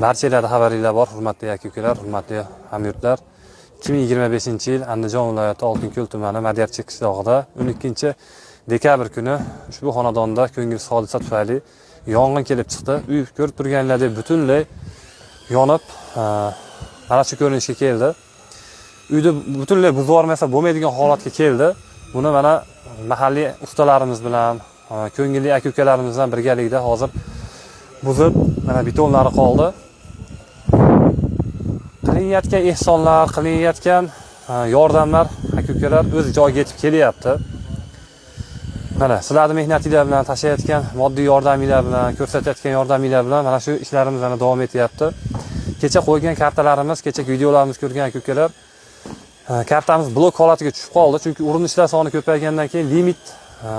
Barchalarda xabaringlar bor, hurmatli aka-ukalar, hurmatli hamyurtlar. 2025-yil Andijon viloyati Oltinko'l tumani Madiyarchi qishlog'ida 12-dekabr kuni ushbu xonadonda ko'ngilsiz hodisa tufayli yong'in kelib chiqdi. Uy ko'rib turganlaringizdek butunlay yonib, mana shu ko'rinishga keldi. Uyni butunlay buzib yubormasa bo'lmaydigan holatga keldi. Buni mana mahalliy ustalarimiz bilan, ko'ngilli aka-ukalarimiz bilan birgalikda hozir buzib, mana betonlari qoldi. Qilinayotgan ehsonlar, qilinayotgan yordamlar aka-ukalar o'z joyiga yetib kelyapti. Mana sizlarning mehnatinglar bilan, tashlayotgan moddiy yordaminglar bilan, ko'rsatayotgan yordaminglar bilan mana shu ishlarimiz davom etyapti. Kecha qo'ygan kartalarimiz, kecha videolarimiz ko'rgan aka-ukalar, kartamiz blok holatiga tushib qoldi, chunki urinishlar soni ko'paygandan keyin limit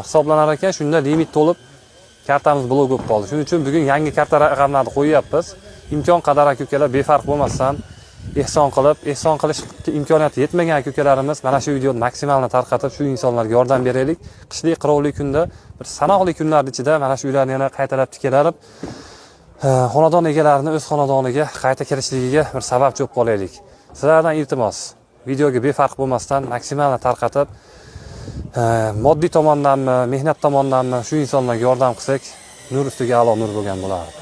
hisoblanar ekan, shunda limit to'lib kartamiz blok bo'lib qoldi. Shuning uchun bugun yangi karta raqamlarini qo'yyapmiz. Imkon qadar aka-ukalar befarq bo'lmasdan ehson qilish imkoniyati yetmagan aka-ukalarimiz mana shu videoni maksimalni tarqatib shu insonlarga yordam beraylik. Qishli qirovli kunda, bir sanoqli kunlar ichida mana shu uylarni yana qaytalab tikalarib, xonadon egalarini o'z xonadoniga qayta kirishligiga bir sababchi bo'lib qolaylik. Sizlardan iltimos, videoga befarq bo'lmasdan maksimalni tarqatib, moddiy tomondanmi, mehnat tomondanmi shu insonlarga yordam qilsak, nur ustiga a'lo nur bo'lgan bo'lardi.